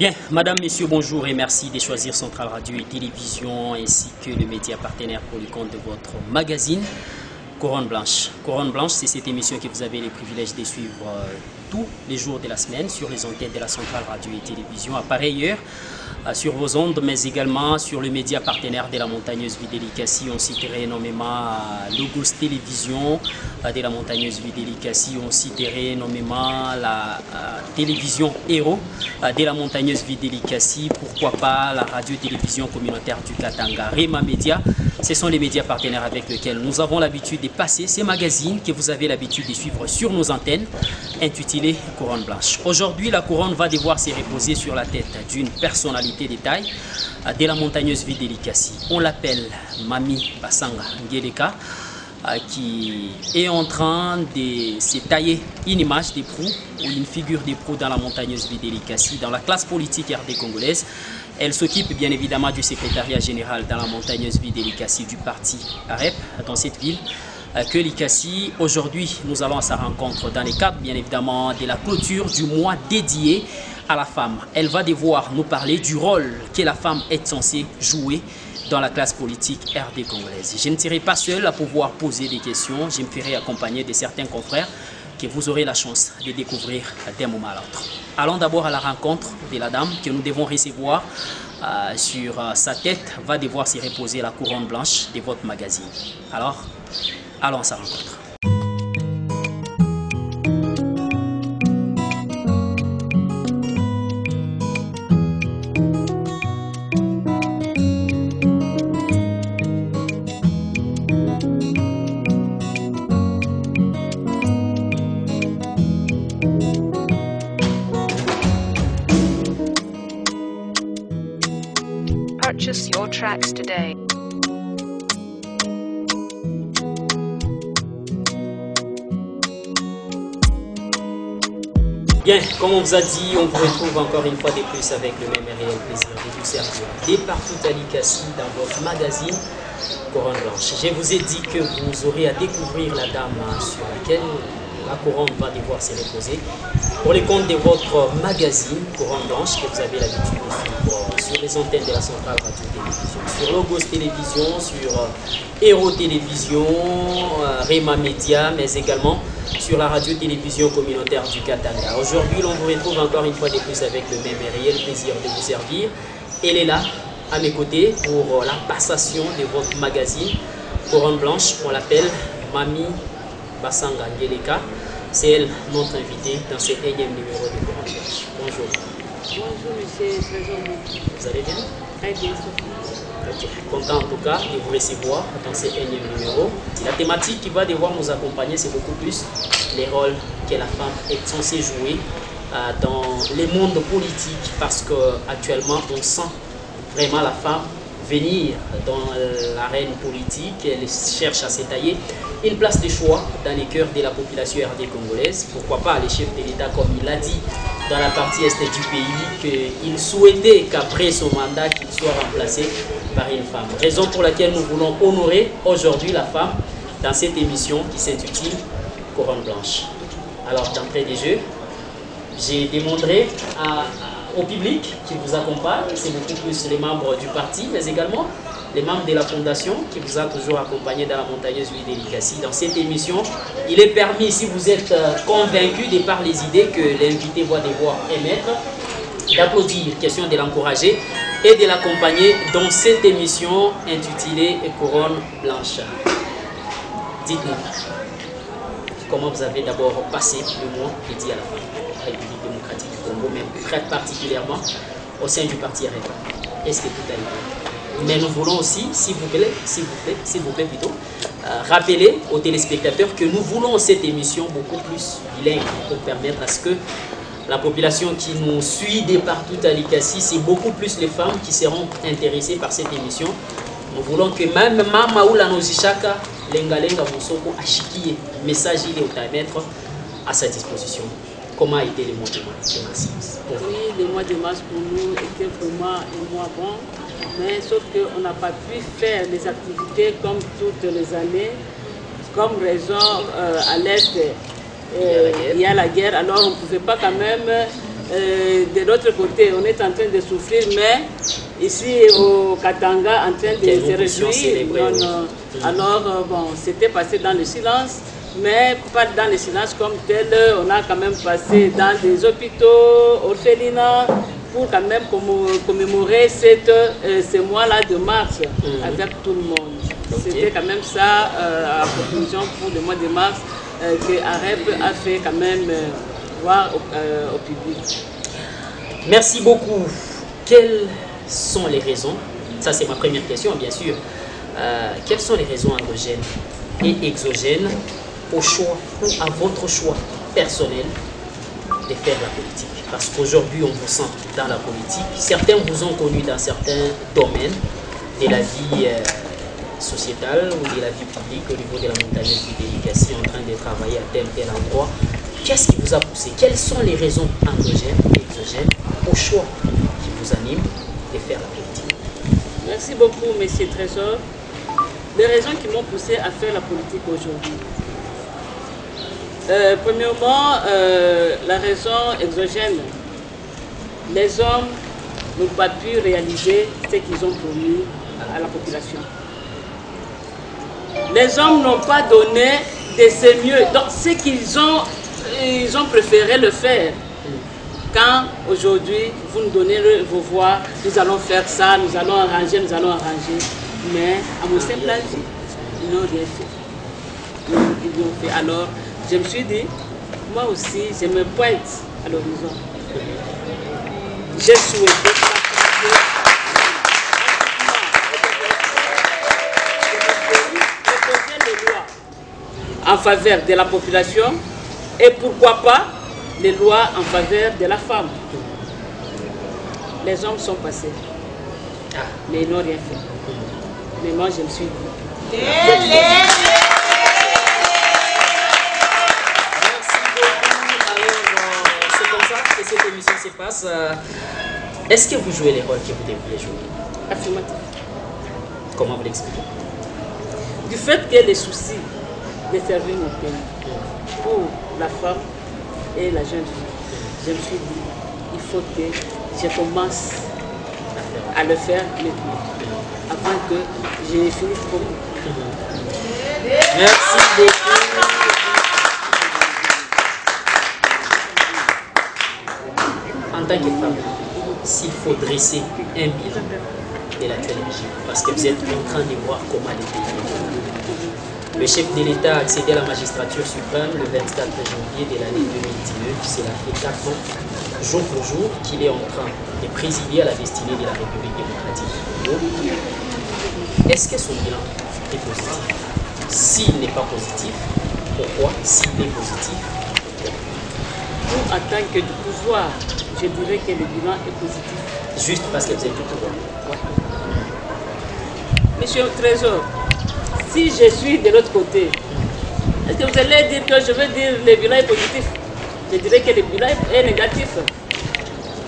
Bien, madame, monsieur, bonjour et merci de choisir Centrale Radio et Télévision ainsi que le média partenaire pour le compte de votre magazine Couronne Blanche. Couronne Blanche, c'est cette émission que vous avez le privilège de suivre tous les jours de la semaine sur les antennes de la Centrale Radio et Télévision à pareille heure, sur vos ondes, mais également sur le média partenaire de la montagneuse Vidélicassi. On citerait énormément Logos Télévision de la montagneuse Vidélicassi. On citerait énormément la télévision Héros de la montagneuse Vidélicassi. Pourquoi pas la radio-télévision communautaire du Katanga, Rema Média. Ce sont les médias partenaires avec lesquels nous avons l'habitude de passer ces magazines que vous avez l'habitude de suivre sur nos antennes, intitulés Couronne Blanche. Aujourd'hui, la couronne va devoir se reposer sur la tête d'une personnalité de taille de la montagneuse Vidélicassi. On l'appelle Mami Basanga Ngeleka, qui est en train de se tailler une image de proue ou une figure de proue dans la montagneuse Vidélicassi, dans la classe politique RD congolaise. Elle s'occupe bien évidemment du secrétariat général dans la montagneuse Vidélicassi du parti AREP dans cette ville que Likassi. Aujourd'hui, nous allons à sa rencontre dans le cadre bien évidemment de la clôture du mois dédié à la femme. Elle va devoir nous parler du rôle que la femme est censée jouer dans la classe politique RD congolaise. Je ne serai pas seul à pouvoir poser des questions, je me ferai accompagner de certains confrères que vous aurez la chance de découvrir d'un moment à l'autre. Allons d'abord à la rencontre de la dame que nous devons recevoir. Sur sa tête va devoir se reposer la couronne blanche de votre magazine. Alors, allons à sa rencontre. Purchase your tracks today. Bien, comme on vous a dit, on vous retrouve encore une fois de plus avec le même et réel plaisir de vous servir dès partout à Likassi dans votre magazine Couronne Blanche. Je vous ai dit que vous aurez à découvrir la dame sur laquelle la couronne va devoir se reposer pour les comptes de votre magazine Couronne Blanche que vous avez l'habitude de suivre sur les antennes de la Centrale Radio Télévision, sur Logos Télévision, sur Héros Télévision, Rema Média, mais également sur la radio-télévision communautaire du Katanga. Aujourd'hui, l'on vous retrouve encore une fois de plus avec le même et réel plaisir de vous servir. Elle est là, à mes côtés, pour la passation de votre magazine Couronne Blanche. On l'appelle Mami Basanga Ngeleka. C'est elle, notre invitée, dans ce 1e numéro de Couronne Blanche. Bonjour. Bonjour, monsieur Trésor. Vous allez bien? Très bien, Okay. Content en tout cas de vous recevoir dans ce 1e numéro. La thématique qui va devoir nous accompagner, c'est beaucoup plus les rôles que la femme est censée jouer dans les mondes politiques, parce qu'actuellement on sent vraiment la femme venir dans l'arène politique. Elle cherche à se tailler une place de choix dans les cœurs de la population RD congolaise. Pourquoi pas les chefs de l'État, comme il l'a dit dans la partie est du pays, qu'il souhaitait qu'après son mandat, qu'il soit remplacé par une femme. Raison pour laquelle nous voulons honorer aujourd'hui la femme dans cette émission qui s'intitule Couronne Blanche. Alors, d'entrée des jeux, j'ai demandé au public qui vous accompagne, c'est beaucoup plus les membres du parti, mais également les membres de la fondation qui vous a toujours accompagné dans la montagneuse Vidélicassi. Dans cette émission, il est permis, si vous êtes convaincu de par les idées que l'invité va devoir émettre, d'applaudir, question de l'encourager et de l'accompagner dans cette émission intitulée Couronne Blanche. Dites-nous, comment vous avez d'abord passé le mois dédié à la femme, République démocratique du Congo, mais très particulièrement au sein du parti RFA. Est-ce que tout a été? Mais nous voulons aussi, s'il vous plaît plutôt, rappeler aux téléspectateurs que nous voulons cette émission beaucoup plus bilingue pour permettre à ce que la population qui nous suit de partout à Likassi, c'est beaucoup plus les femmes qui seront intéressées par cette émission. Nous voulons que même Mama ou la Nozishaka, Lengalenga Moussoko, Ashikie, message il est à mettre à sa disposition. Comment a été le mois de mars? Oui, le mois de mars pour nous était vraiment un mois bon, mais sauf qu'on n'a pas pu faire les activités comme toutes les années, comme raison à l'Est. Il y a la guerre, alors on ne pouvait pas quand même de l'autre côté, on est en train de souffrir, mais ici au Katanga, en train de se réjouir. Alors, bon, c'était passé dans le silence, mais pas dans le silence comme tel. On a quand même passé dans des hôpitaux, orphelinats, pour quand même commémorer ce mois-là de mars avec tout le monde. C'était quand même ça, à conclusion pour le mois de mars, que AREP a fait quand même voir au public. Merci beaucoup. Quelles sont les raisons, ça c'est ma première question bien sûr, quelles sont les raisons endogènes et exogènes au choix ou à votre choix personnel de faire la politique? Parce qu'aujourd'hui on vous sent dans la politique, certains vous ont connu dans certains domaines de la vie sociétale ou de la vie publique au niveau de la montagnette du délicatie en train de travailler à tel endroit. Qu'est-ce qui vous a poussé? Quelles sont les raisons endogènes et exogènes au choix qui vous anime de faire la politique? Merci beaucoup, M. Trésor. Les raisons qui m'ont poussé à faire la politique aujourd'hui. Premièrement, la raison exogène. Les hommes n'ont pas pu réaliser ce qu'ils ont promis à la population. Les hommes n'ont pas donné de ce mieux. Donc, ce qu'ils ont, ils ont préféré le faire. Quand aujourd'hui, vous nous donnez vos voix, nous allons faire ça, nous allons arranger. Mais à mon simple avis, ils n'ont rien fait. Ils l'ont fait. Alors, je me suis dit, moi aussi, je me pointe à l'horizon. J'ai souhaité proposer des lois en faveur de la population et pourquoi pas les lois en faveur de la femme. Les hommes sont passés, mais ils n'ont rien fait. Mais moi, je me suis dit. Merci beaucoup. Alors, c'est comme ça que cette émission se passe. Est-ce que vous jouez les rôles que vous devriez jouer? Affirmatif. Comment vous l'expliquez? Du fait que les soucis de servir mon pays pour la femme et la jeune fille, je me suis dit, il faut que je commence à le faire maintenant, avant que je finisse beaucoup. Merci beaucoup. En tant que femme, s'il faut dresser un bilan de l'actuel régime, parce que vous êtes en train de voir comment les pays évoluent. Le chef de l'État a accédé à la magistrature suprême le 24 janvier de l'année 2019. Cela fait 4 ans, jour pour jour, qu'il est en train de présider à la destinée de la République démocratique du Congo. Est-ce que son bilan est positif? S'il n'est pas positif, pourquoi? S'il est positif, pourquoi? Nous, en tant que du pouvoir, je dirais que le bilan est positif. Juste parce que vous êtes du pouvoir. Ouais. Monsieur Trésor, si je suis de l'autre côté, est-ce que vous allez dire que je veux dire que le bilan est positif? Je dirais que le bilan est négatif.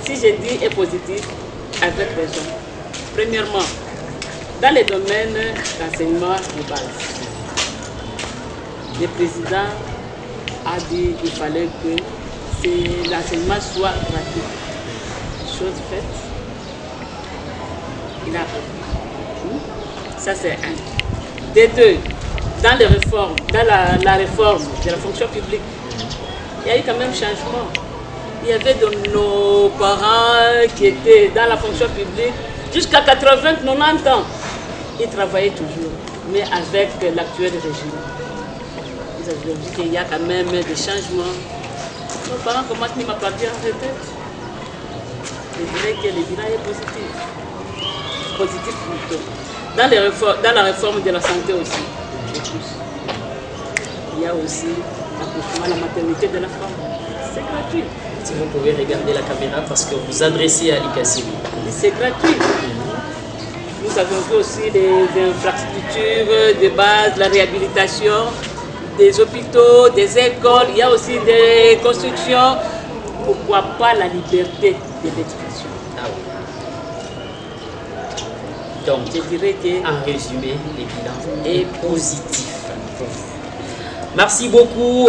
Si je dis est positif, avec raison. Premièrement, dans les domaines d'enseignement de base, le président a dit qu'il fallait que l'enseignement soit gratuit. Chose faite, il a appris. Ça c'est un. De deux, dans les réformes, dans la réforme de la fonction publique, il y a eu quand même changement. Il y avait de nos parents qui étaient dans la fonction publique jusqu'à 80-90 ans. Ils travaillaient toujours, mais avec l'actuel régime. Ils ont dit qu'il y a quand même des changements. Nos parents commencent même à partir en retraite. Je dirais que le bilan est positif. Positif plutôt. Dans la réforme de la santé aussi. Il y a aussi la maternité de la femme. C'est gratuit. Si vous pouvez regarder la caméra parce que vous adressez à l'ICACI. C'est gratuit. Nous avons vu aussi des infrastructures de base, la réhabilitation, des hôpitaux, des écoles. Il y a aussi des constructions. Pourquoi pas la liberté de l'éducation? Ah oui. Donc, je dirais que, en résumé, le bilan est positif pour vous. Merci beaucoup.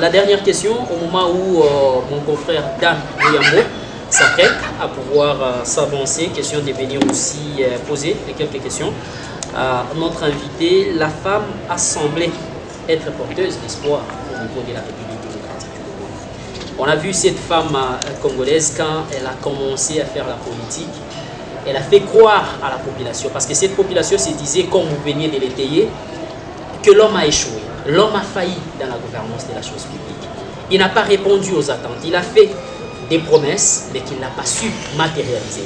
La dernière question, au moment où mon confrère Dan Muyambo s'apprête à pouvoir s'avancer, question de venir aussi poser quelques questions à notre invité. La femme a semblé être porteuse d'espoir au niveau de la République démocratique du Congo. On a vu cette femme congolaise quand elle a commencé à faire la politique. Elle a fait croire à la population, parce que cette population se disait, comme vous veniez de l'étayer, que l'homme a échoué. L'homme a failli dans la gouvernance de la chose publique. Il n'a pas répondu aux attentes. Il a fait des promesses, mais qu'il n'a pas su matérialiser.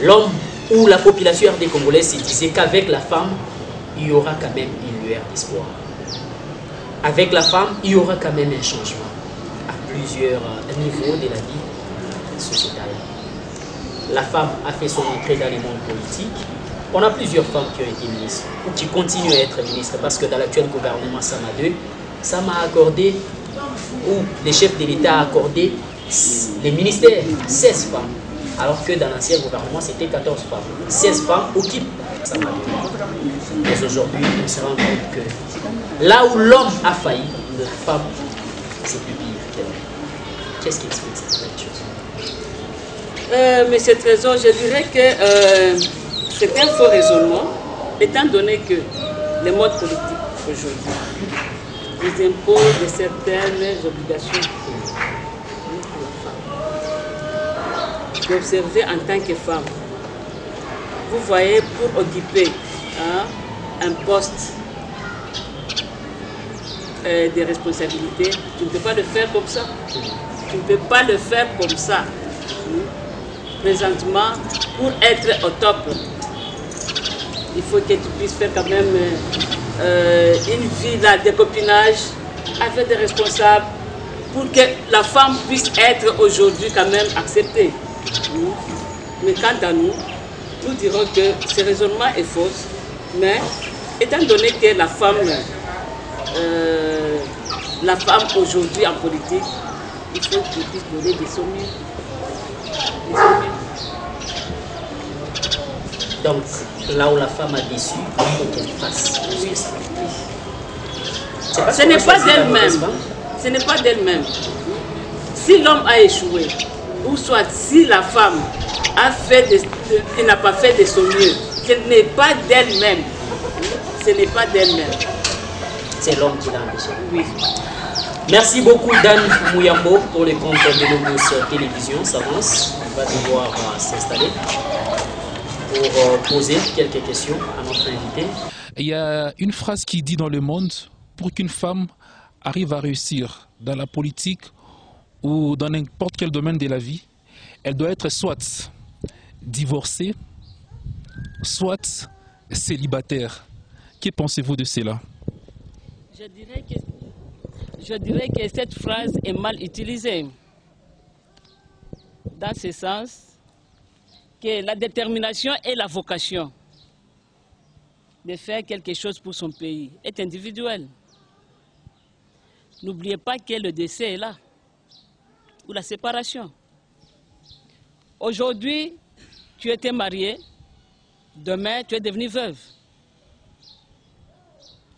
L'homme ou la population RD congolaise se disait qu'avec la femme, il y aura quand même une lueur d'espoir. Avec la femme, il y aura quand même un changement à plusieurs niveaux de la vie sociétale. La femme a fait son entrée dans le monde politique. On a plusieurs femmes qui ont été ministres ou qui continuent à être ministres, parce que dans l'actuel gouvernement Sama 2, ça m'a accordé, ou les chefs de l'État a accordé les ministères 16 femmes, alors que dans l'ancien gouvernement c'était 14 femmes. 16 femmes occupent Sama 2. Mais aujourd'hui, on se rend compte que là où l'homme a failli, la femme, c'est plus pire que l'homme. Qu'est-ce qui explique cette chose? Mais cette raison, je dirais que c'est un faux raisonnement, étant donné que les modes politiques aujourd'hui nous imposent de certaines obligations à la femme. D'observer en tant que femme. Vous voyez, pour occuper un poste de responsabilité, tu ne peux pas le faire comme ça. Tu ne peux pas le faire comme ça. Présentement, pour être au top, il faut que tu puisses faire quand même une vie de copinage avec des responsables pour que la femme puisse être aujourd'hui quand même acceptée. Mais quant à nous, nous dirons que ce raisonnement est faux. Mais étant donné que la femme aujourd'hui en politique, il faut qu'elle puisse donner des sommets. Donc, là où la femme a déçu, il faut qu'elle fasse. Ce n'est pas d'elle-même. Ce n'est pas d'elle-même. Si l'homme a échoué, ou soit si la femme n'a pas fait de son mieux, ce n'est pas d'elle-même. Ce n'est pas d'elle-même. C'est l'homme qui l'a empêché. Oui. Merci beaucoup Dan Muyambo pour le compte de Logos Télévision. S'avance, on va devoir s'installer pour poser quelques questions à notre invité. Il y a une phrase qui dit dans le monde, pour qu'une femme arrive à réussir dans la politique ou dans n'importe quel domaine de la vie, elle doit être soit divorcée, soit célibataire. Que pensez-vous de cela? Je dirais que cette phrase est mal utilisée. Dans ce sens que la détermination et la vocation de faire quelque chose pour son pays est individuelle. N'oubliez pas que le décès est là, ou la séparation. Aujourd'hui, tu étais marié, demain tu es devenue veuve.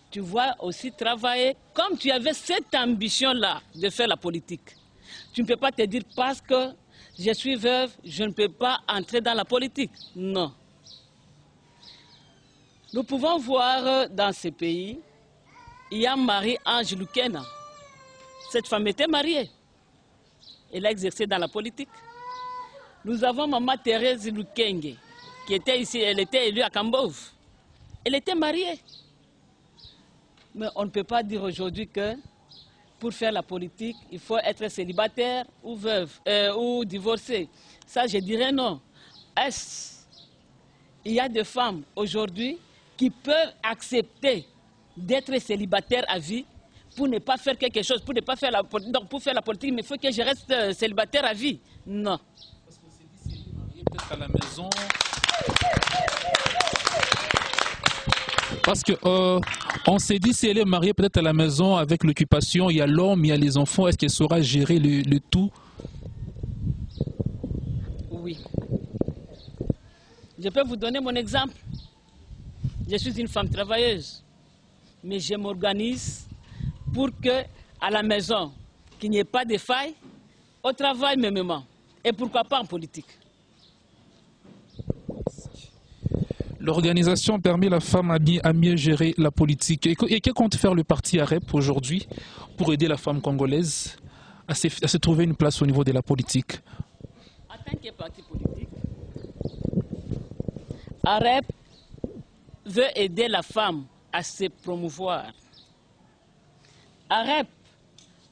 Tu vas aussi travailler comme tu avais cette ambition-là de faire la politique. Tu ne peux pas te dire parce que je suis veuve, je ne peux pas entrer dans la politique. Non. Nous pouvons voir dans ces pays, il y a Marie-Ange Lukena. Cette femme était mariée. Elle a exercé dans la politique. Nous avons Maman Thérèse Lukenge, qui était ici, elle était élue à Kambove. Elle était mariée. Mais on ne peut pas dire aujourd'hui que pour faire la politique, il faut être célibataire ou veuve ou divorcé. Ça, je dirais non. Il y a des femmes aujourd'hui qui peuvent accepter d'être célibataire à vie pour ne pas faire quelque chose, pour ne pas faire la politique. Donc pour faire la politique, mais il faut que je reste célibataire à vie. Non. Parce qu'on s'est dit, si elle est mariée, peut-être à la maison. Parce qu'on s'est dit, si elle est mariée peut-être à la maison avec l'occupation, il y a l'homme, il y a les enfants, est-ce qu'elle saura gérer le tout? Oui. Je peux vous donner mon exemple. Je suis une femme travailleuse, mais je m'organise pour que à la maison, qu'il n'y ait pas de failles, au travail mêmement, et pourquoi pas en politique. L'organisation permet la femme à mieux gérer la politique. Et que compte faire le parti AREP aujourd'hui pour aider la femme congolaise à se trouver une place au niveau de la politique? En tant que parti politique, AREP veut aider la femme à se promouvoir. AREP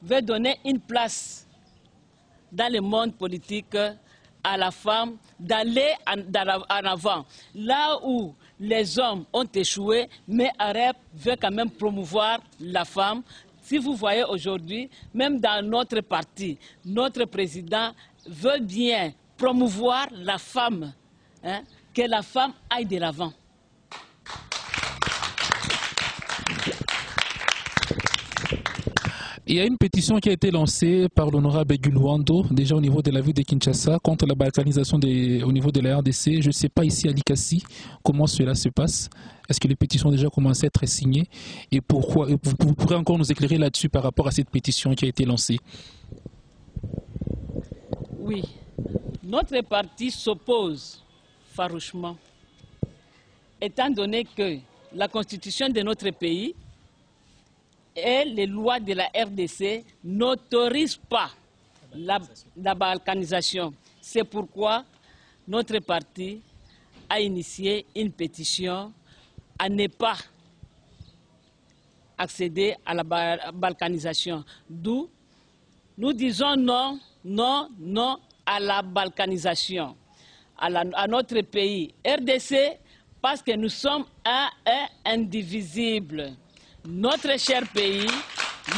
veut donner une place dans le monde politique à la femme, d'aller en avant. Là où les hommes ont échoué, mais AREP veut quand même promouvoir la femme. Si vous voyez aujourd'hui, même dans notre parti, notre président veut bien promouvoir la femme, hein, que la femme aille de l'avant. Il y a une pétition qui a été lancée par l'honorable Gulwando, déjà au niveau de la ville de Kinshasa, contre la balkanisation au niveau de la RDC. Je ne sais pas ici à Likasi comment cela se passe. Est-ce que les pétitions ont déjà commencé à être signées? Et pourquoi? Vous pourrez encore nous éclairer là-dessus par rapport à cette pétition qui a été lancée? Oui, notre parti s'oppose farouchement, étant donné que la constitution de notre pays et les lois de la RDC n'autorisent pas la balkanisation. C'est pourquoi notre parti a initié une pétition à ne pas accéder à la balkanisation. D'où nous disons non, non, non à la balkanisation, à notre pays RDC, parce que nous sommes un et indivisibles. Notre cher pays,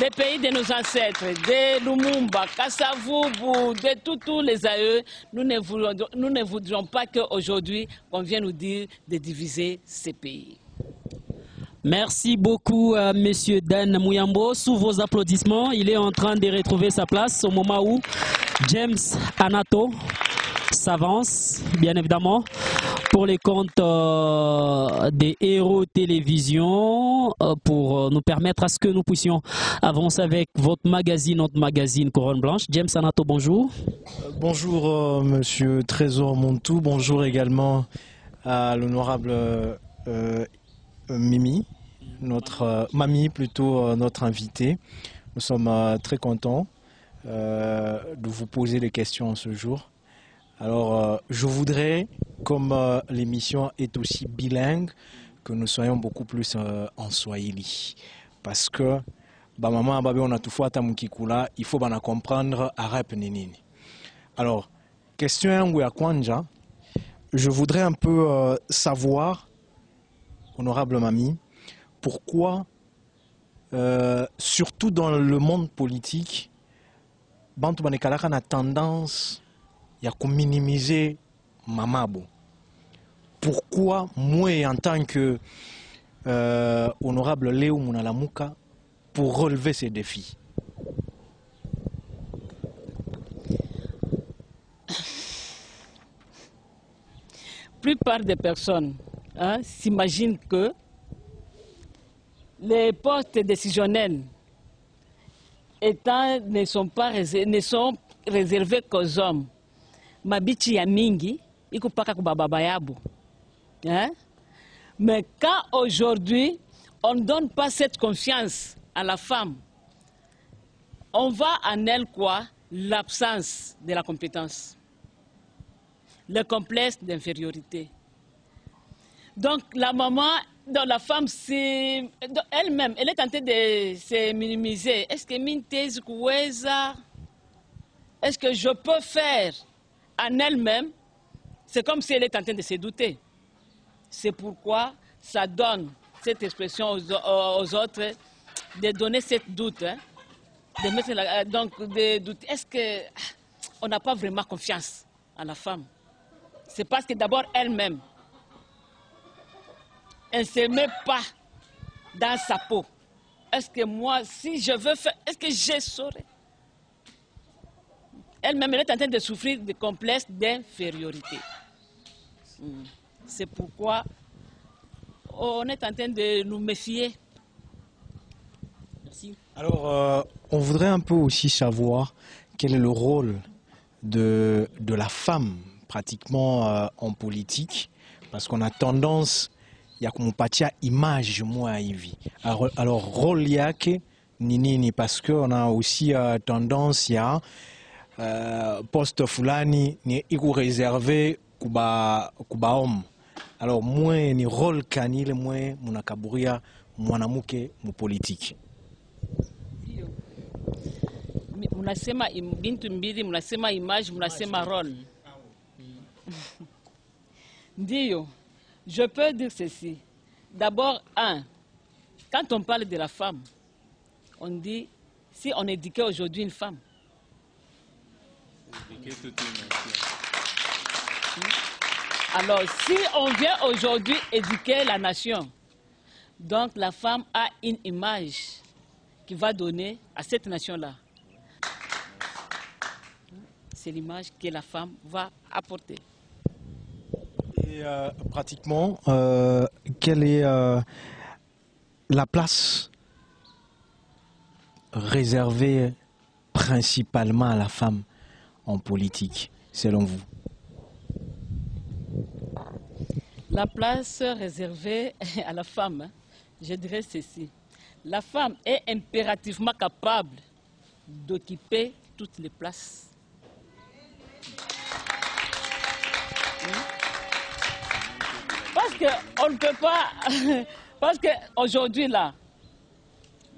le pays de nos ancêtres, de Lumumba, Kassavubu, de tous les AE, nous ne voudrions pas qu'aujourd'hui, on vienne nous dire de diviser ces pays. Merci beaucoup, Monsieur Dan Mouyambo. Sous vos applaudissements, il est en train de retrouver sa place au moment où James Anato s'avance, bien évidemment, pour les comptes des Héros Télévision, pour nous permettre à ce que nous puissions avancer avec votre magazine, notre magazine Couronne Blanche. James Anato, bonjour. Bonjour, Monsieur Trésor Montou. Bonjour également à l'honorable Mimi, notre mamie plutôt, notre invitée. Nous sommes très contents de vous poser des questions ce jour. Alors, je voudrais, comme l'émission est aussi bilingue, que nous soyons beaucoup plus en Swahili. Parce que, maman, on a tout fait à Mukikula, il faut comprendre AREP Nini. Alors, question à Kwanja, je voudrais un peu savoir, honorable mamie, pourquoi, surtout dans le monde politique, Bantu Banekalaka a tendance à minimiser Mamabo. Pourquoi moi, en tant que honorable Léo Munalamuka, pour relever ces défis? La plupart des personnes s'imaginent que les postes décisionnels ne sont réservés qu'aux hommes. Mabichi ya mingi, iko paka kubaba yabo. Mais quand aujourd'hui, on ne donne pas cette confiance à la femme, on voit en elle quoi? L'absence de la compétence, le complexe d'infériorité. Donc la maman, la femme, elle-même, elle est tentée de se minimiser. Est-ce que Mintez Koueza, est-ce que je peux faire en elle-même? C'est comme si elle est en train de se douter. C'est pourquoi ça donne cette expression aux autres de donner cette doute, de mettre donc de douter. Est-ce qu'on n'a pas vraiment confiance à la femme? C'est parce que d'abord elle-même, elle ne se met pas dans sa peau. Est-ce que moi, si je veux faire, est-ce que je saurais? Elle-même, elle est en train de souffrir de complexes d'infériorité. C'est pourquoi on est en train de nous méfier. Merci. Alors, on voudrait un peu aussi savoir quel est le rôle de la femme pratiquement en politique, parce qu'on a tendance, il y a comme patia image moi hivi. Alors rôle yake ni nini, parce qu'on a aussi tendance ya poste fulani ni iku réservé kuba homme. Alors moi ni rôle kanile moi munakaburia mwanamke mu politique. Mnasema bintu mbili, mnasema image, mnasema rôle. Ndiyo, je peux dire ceci. D'abord, quand on parle de la femme, on dit, si on éduquait aujourd'hui une femme, alors si on vient aujourd'hui éduquer la nation, donc la femme a une image qui va donner à cette nation-là. C'est l'image que la femme va apporter. Et pratiquement, quelle est la place réservée principalement à la femme en politique, selon vous? La place réservée à la femme, je dirais ceci. La femme est impérativement capable d'occuper toutes les places. Parce qu'on ne peut pas... Parce qu'aujourd'hui, là,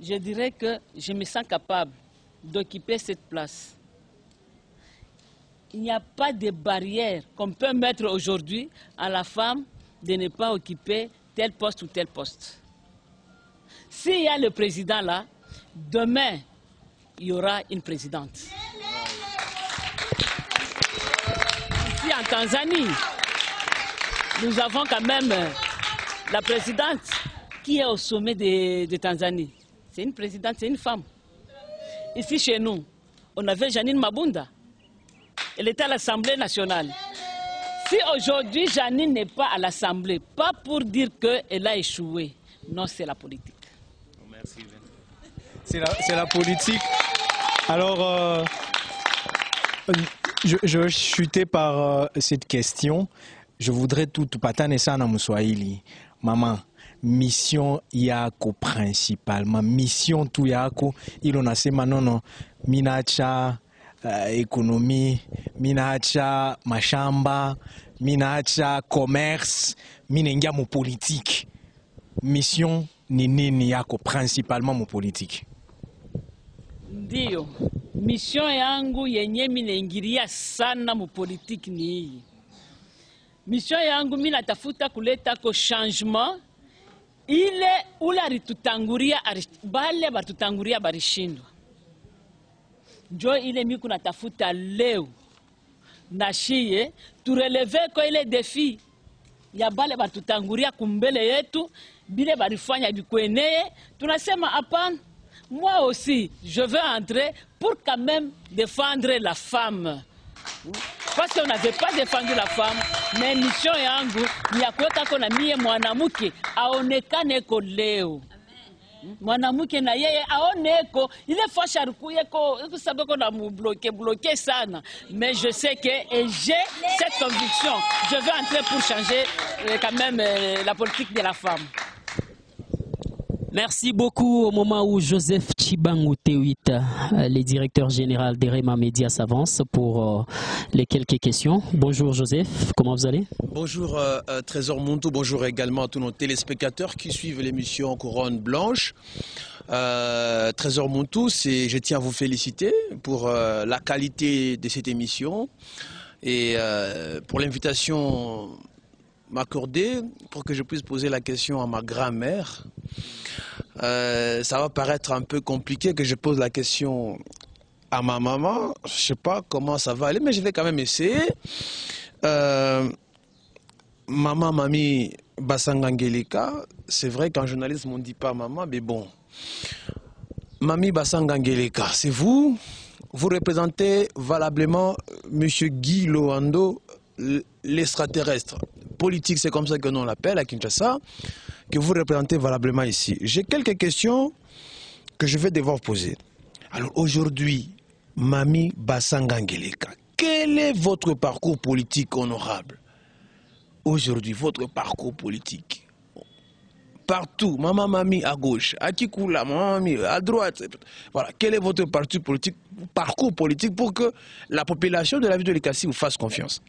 je dirais que je me sens capable d'occuper cette place. Il n'y a pas de barrière qu'on peut mettre aujourd'hui à la femme de ne pas occuper tel poste ou tel poste. S'il y a le président là, demain, il y aura une présidente. Ici en Tanzanie, nous avons quand même la présidente qui est au sommet de Tanzanie. C'est une présidente, c'est une femme. Ici chez nous, on avait Janine Mabunda. Elle était à l'Assemblée nationale. Si aujourd'hui Janine n'est pas à l'Assemblée, pas pour dire qu'elle a échoué, non, c'est la politique. Merci. C'est la politique. Alors, je vais chuter par cette question. Je voudrais tout patane sana muswahili. Maman, mission yako principalement, mission tu yako, ilo nasema nono, minacha économie, minacha mashamba, minacha commerce, minengia mu politique. Mission ni nini yako principalement mu politique? Ndio, mission yangu yenye minaingiria sana mu politique ni hii. Mission yangu mimi natafuta kuleta ko changement ile ula ritutanguria bale batutanguria barishindwa. Njo ile miku natafuta leo na shie tureleve ko ile defi ya bale batutanguria kumbele yetu bile barifanya bikweneye. Tunasema hapana, moi aussi je veux entrer pour quand même défendre la femme. Parce qu'on n'avait pas défendu la femme, mais mission yangu ni ya kuweka kona mie mwanamke aonekane leo. Mwanamke na yeye aoneko ile fasha rukuyeko kusabeko na mu bloquer sana, mais je sais que j'ai cette conviction, je veux entrer pour changer quand même la politique de la femme. Merci beaucoup. Au moment où Joseph Chibangu Tewita, le directeur général d'Erema Média, s'avance pour les quelques questions. Bonjour Joseph, comment vous allez? Bonjour Trésor Muntu, bonjour également à tous nos téléspectateurs qui suivent l'émission Couronne Blanche. Trésor Muntu, je tiens à vous féliciter pour la qualité de cette émission et pour l'invitation m'accorder pour que je puisse poser la question à ma grand-mère. Ça va paraître un peu compliqué que je pose la question à ma maman. Je ne sais pas comment ça va aller, mais je vais quand même essayer. Maman, mamie Basangangelika, c'est vrai qu'en journalisme on ne dit pas maman, mais bon. Mamie Basangangelika, c'est vous. Vous représentez valablement M. Guy Loando, l'extraterrestre. Politique, c'est comme ça que l'on l'appelle à Kinshasa, que vous représentez valablement ici. J'ai quelques questions que je vais devoir poser. Alors aujourd'hui, Mami Bassanga Ngeleka, quel est votre parcours politique honorable? Aujourd'hui, votre parcours politique. Partout, Maman Mami à gauche, à Kikoula, Maman Mami à droite. Voilà, quel est votre parcours politique pour que la population de la ville de Likasi vous fasse confiance?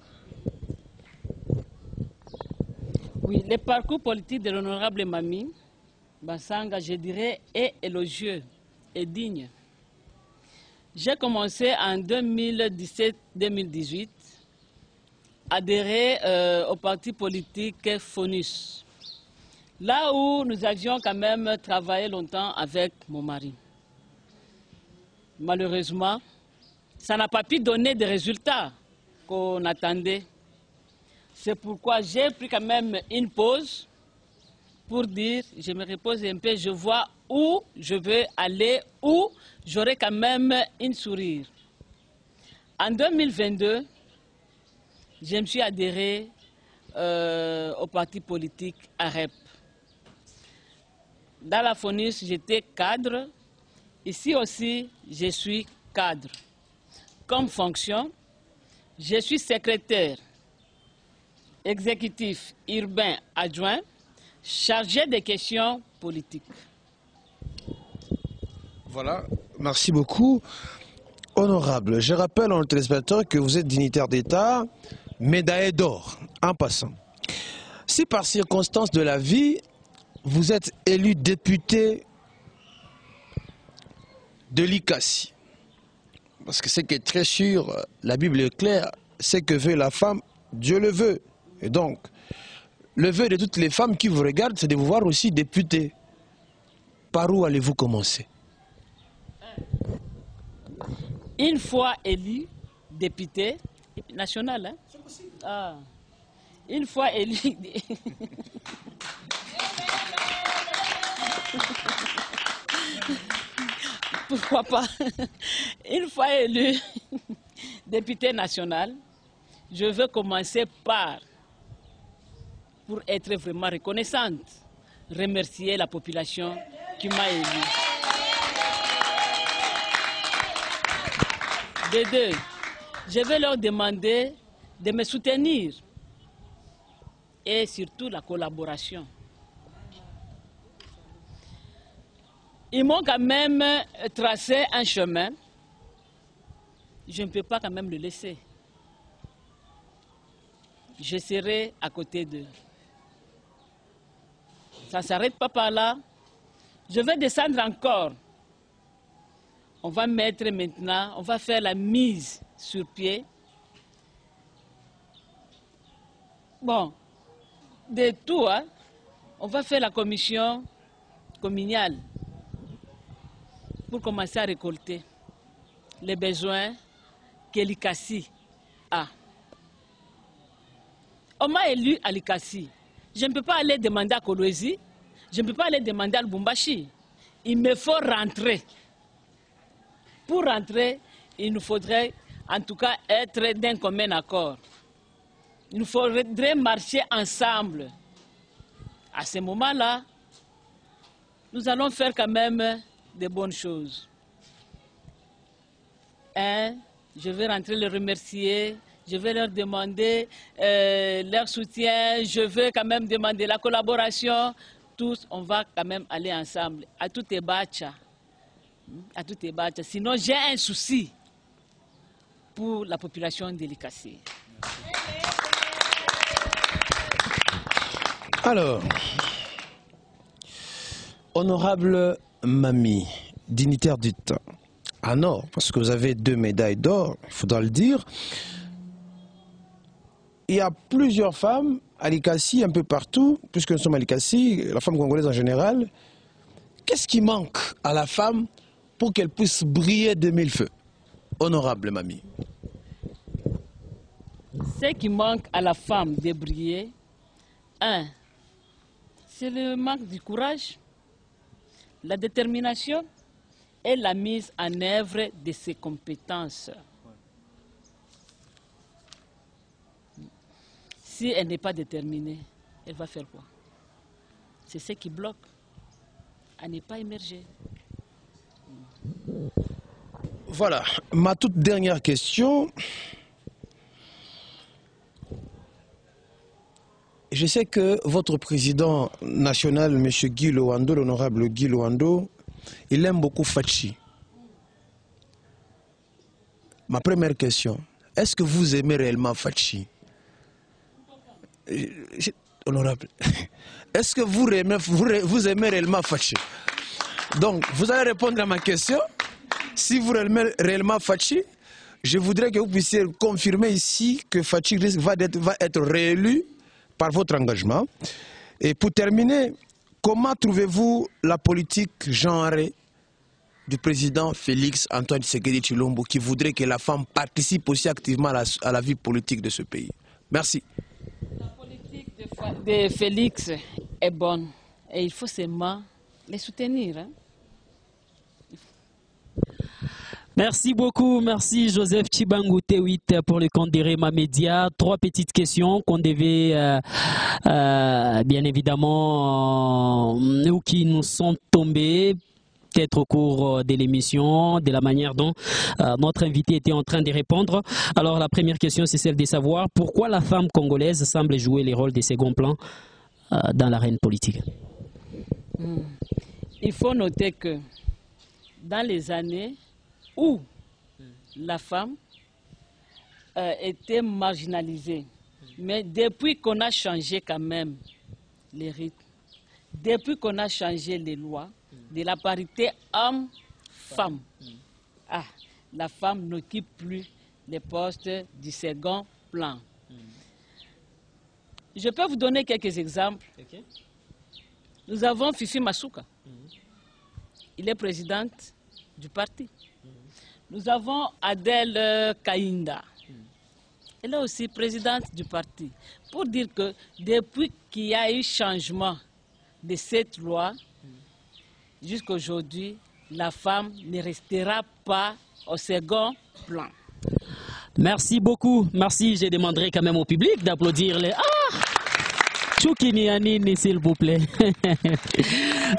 Oui, le parcours politique de l'honorable Mami Bassanga, je dirais, est élogieux et digne. J'ai commencé en 2017-2018 à adhérer au parti politique FONUS, là où nous avions quand même travaillé longtemps avec mon mari. Malheureusement, ça n'a pas pu donner des résultats qu'on attendait. C'est pourquoi j'ai pris quand même une pause pour dire, je me repose un peu, je vois où je veux aller, où j'aurai quand même une sourire. En 2022, je me suis adhéré au parti politique AREP. Dans la FONUS, j'étais cadre. Ici aussi, je suis cadre. Comme fonction, je suis secrétaire exécutif urbain adjoint chargé des questions politiques. Voilà, merci beaucoup. Honorable, je rappelle à nos téléspectateurs que vous êtes dignitaire d'État, médaillé d'or, en passant. Si par circonstance de la vie, vous êtes élu député de Likasi, parce que ce qui est très sûr, la Bible est claire, c'est que veut la femme, Dieu le veut. Et donc, le vœu de toutes les femmes qui vous regardent, c'est de vous voir aussi député. Par où allez-vous commencer? Une fois élu député national, hein? Ah. Une fois élu... Pourquoi pas? Une fois élu député national, je veux commencer par, pour être vraiment reconnaissante, remercier la population qui m'a élu. De deux, je vais leur demander de me soutenir et surtout la collaboration. Ils m'ont quand même tracé un chemin. Je ne peux pas quand même le laisser. Je serai à côté d'eux. Ça ne s'arrête pas par là. Je vais descendre encore. On va mettre maintenant, on va faire la mise sur pied. Bon, de tout, hein, on va faire la commission communale pour commencer à récolter les besoins que Likasi a. On m'a élu à Likasi. Je ne peux pas aller demander à Kolwezi, je ne peux pas aller demander à Lubumbashi. Il me faut rentrer. Pour rentrer, il nous faudrait en tout cas être d'un commun accord. Il nous faudrait marcher ensemble. À ce moment-là, nous allons faire quand même de bonnes choses. Je vais rentrer les remercier, je vais leur demander leur soutien, je vais quand même demander la collaboration. Tous, on va quand même aller ensemble. À tout est bacha. À tout est bacha. Sinon, j'ai un souci pour la population de Likasi. Alors, honorable Mami, dignitaire d'État, en or, parce que vous avez 2 médailles d'or, il faudra le dire. Il y a plusieurs femmes à Likasi, un peu partout, puisque nous sommes à Likasi, la femme congolaise en général. Qu'est-ce qui manque à la femme pour qu'elle puisse briller de 1000 feux? Honorable Mami. Ce qui manque à la femme de briller, c'est le manque du courage, la détermination et la mise en œuvre de ses compétences. Si elle n'est pas déterminée, elle va faire quoi? C'est ce qui bloque à ne pas émerger. Voilà, ma toute dernière question. Je sais que votre président national, M. Guy Lowando, l'honorable Guy Lowando, il aime beaucoup Fachi. Ma première question, est-ce que vous aimez réellement Fachi? Honorable, est-ce que vous aimez réellement Fachi? Donc, vous allez répondre à ma question. Si vous aimez réellement Fachi, je voudrais que vous puissiez confirmer ici que Fachi va être réélu par votre engagement. Et pour terminer, comment trouvez-vous la politique genrée du président Félix Antoine Tshisekedi Tshilombo qui voudrait que la femme participe aussi activement à la vie politique de ce pays? Merci. La politique de Félix est bonne et il faut seulement les soutenir. Hein? Merci beaucoup, merci Joseph Chibangu T8 pour le compte des Rema Média. 3 petites questions qu'on devait bien évidemment ou qui nous sont tombées peut-être au cours de l'émission, de la manière dont notre invité était en train de répondre. Alors la première question, c'est celle de savoir pourquoi la femme congolaise semble jouer les rôles de second plan dans l'arène politique. Il faut noter que dans les années où la femme était marginalisée, mais depuis qu'on a changé quand même les rythmes, depuis qu'on a changé les lois, de la parité homme-femme, la femme n'occupe plus les postes du second plan. Je peux vous donner quelques exemples. Okay. Nous avons Fifi Masuka. Il est présidente du parti. Nous avons Adèle Kainda. Elle est aussi présidente du parti. Pour dire que depuis qu'il y a eu changement de cette loi, jusqu'à aujourd'hui, la femme ne restera pas au second plan. Merci beaucoup. Merci. Je demanderai quand même au public d'applaudir les... Choukinianini, s'il vous plaît.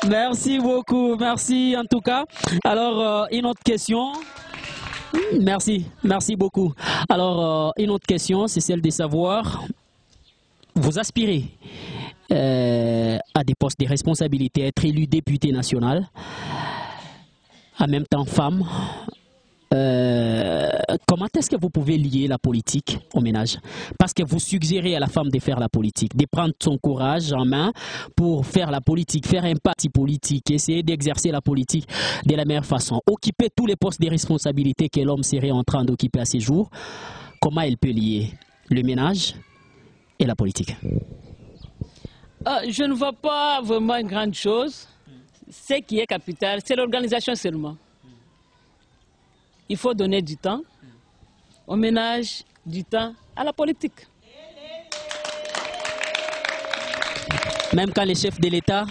Merci beaucoup. Merci en tout cas. Alors, une autre question. Merci. Merci beaucoup. Alors, une autre question, c'est celle de savoir, vous aspirez à des postes de responsabilité, être élu député national, en même temps femme. Comment est-ce que vous pouvez lier la politique au ménage? Parce que vous suggérez à la femme de faire la politique, de prendre son courage en main pour faire la politique, faire un parti politique, essayer d'exercer la politique de la meilleure façon, occuper tous les postes de responsabilité que l'homme serait en train d'occuper à ces jours. Comment elle peut lier le ménage et la politique? Je ne vois pas vraiment une grande chose. Ce qui est capital, c'est l'organisation seulement. Il faut donner du temps au ménage, du temps à la politique. Même quand les chefs de l'État,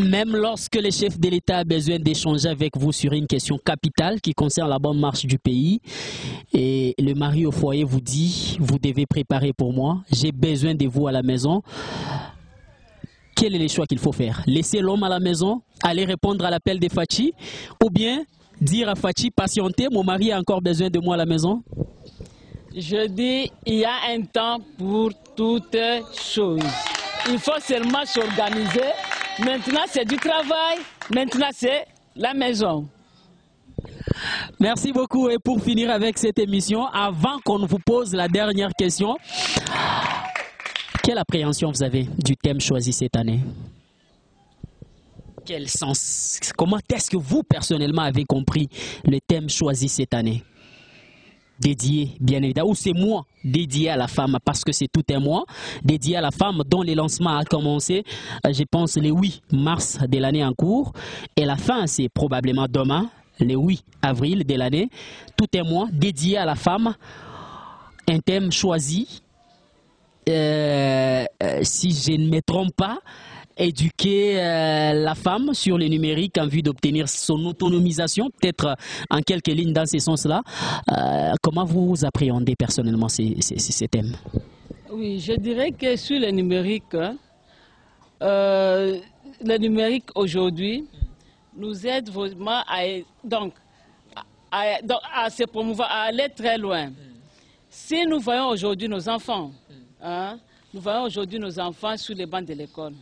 même lorsque le chef de l'État a besoin d'échanger avec vous sur une question capitale qui concerne la bonne marche du pays, et le mari au foyer vous dit, vous devez préparer pour moi, j'ai besoin de vous à la maison. Quel est le choix qu'il faut faire? Laisser l'homme à la maison, aller répondre à l'appel de Fachi, ou bien dire à Fachi, patientez, mon mari a encore besoin de moi à la maison? Je dis, il y a un temps pour toutes choses. Il faut seulement s'organiser. Maintenant, c'est du travail. Maintenant, c'est la maison. Merci beaucoup. Et pour finir avec cette émission, avant qu'on vous pose la dernière question, quelle appréhension vous avez du thème choisi cette année? Quel sens? Comment est-ce que vous, personnellement, avez compris le thème choisi cette année? Dédié, bien évidemment, ou c'est moi dédié à la femme, parce que c'est tout un mois, dédié à la femme dont le lancement a commencé, je pense, le 8 mars de l'année en cours, et la fin, c'est probablement demain, le 8 avril de l'année, tout un mois dédié à la femme, un thème choisi, si je ne me trompe pas, éduquer la femme sur le numérique en vue d'obtenir son autonomisation, peut-être en quelques lignes dans ce sens-là. Comment vous appréhendez personnellement ces thèmes? Oui, je dirais que sur le numérique aujourd'hui, nous aide vraiment à se promouvoir, à aller très loin. Si nous voyons aujourd'hui nos enfants, nous voyons aujourd'hui nos enfants sur les bancs de l'école.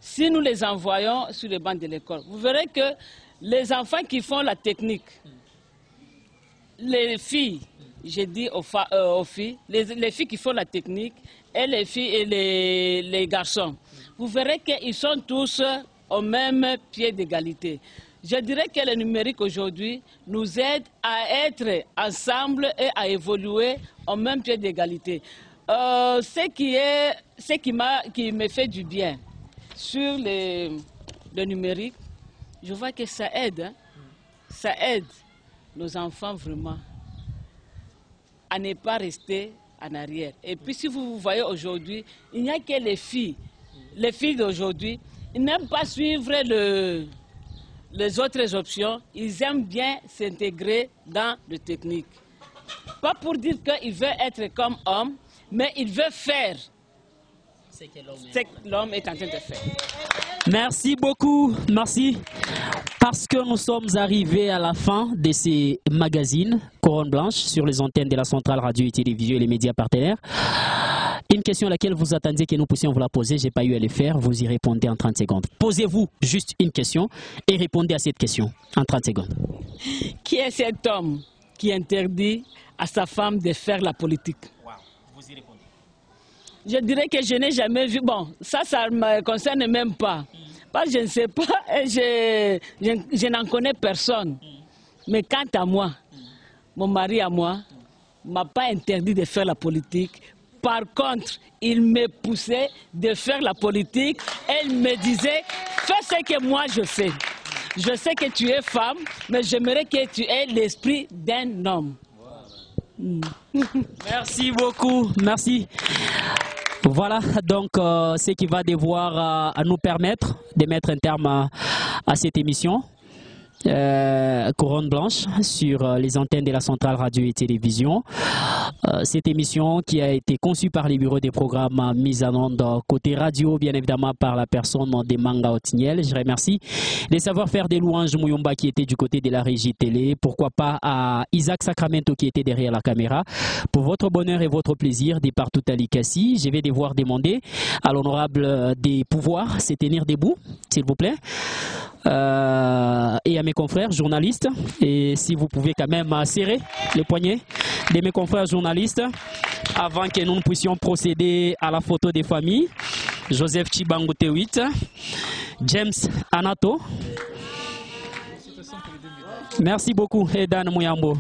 Si nous les envoyons sur les bancs de l'école, vous verrez que les enfants qui font la technique, les filles, j'ai dit aux filles, les filles qui font la technique, et les filles et les garçons, vous verrez qu'ils sont tous au même pied d'égalité. Je dirais que le numérique aujourd'hui nous aide à être ensemble et à évoluer au même pied d'égalité. Ce qui me fait du bien sur le numérique, je vois que ça aide nos enfants vraiment à ne pas rester en arrière. Et puis si vous voyez aujourd'hui, il n'y a que les filles d'aujourd'hui, ils n'aiment pas suivre les autres options, ils aiment bien s'intégrer dans le technique. Pas pour dire qu'ils veulent être comme homme, mais ils veulent faire ce que l'homme est en train de faire. Merci beaucoup, merci. Parce que nous sommes arrivés à la fin de ces magazines Couronne Blanche sur les antennes de la centrale radio et télévision et les médias partenaires. Une question à laquelle vous attendiez que nous puissions vous la poser, je n'ai pas eu à le faire, vous y répondez en 30 secondes. Posez-vous juste une question et répondez à cette question en 30 secondes. Qui est cet homme qui interdit à sa femme de faire la politique? Vous y répondez. Je dirais que je n'ai jamais vu. Bon, ça ne me concerne même pas. Parce que je ne sais pas, je n'en connais personne. Mais quant à moi, mon mari à moi, ne m'a pas interdit de faire la politique. Par contre, il me poussait de faire la politique et il me disait, fais ce que moi je fais. Je sais que tu es femme, mais j'aimerais que tu aies l'esprit d'un homme. Merci beaucoup, merci. Voilà donc ce qui va devoir nous permettre de mettre un terme à cette émission. Couronne Blanche sur les antennes de la centrale radio et télévision. Cette émission qui a été conçue par les bureaux des programmes mis en onde côté radio, bien évidemment par la personne de Manga Otiniel. Je remercie les savoir-faire des louanges Mouyomba qui était du côté de la régie télé. Pourquoi pas à Isaac Sacramento qui était derrière la caméra. Pour votre bonheur et votre plaisir, de partout à l'Ikassi, je vais devoir demander à l'honorable des pouvoirs se tenir debout, s'il vous plaît. Et à mes confrères journalistes, et si vous pouvez quand même serrer les poignets de mes confrères journalistes avant que nous puissions procéder à la photo des familles. Joseph Chibango Tewit, James Anato. Merci beaucoup, Edan Mouyambo.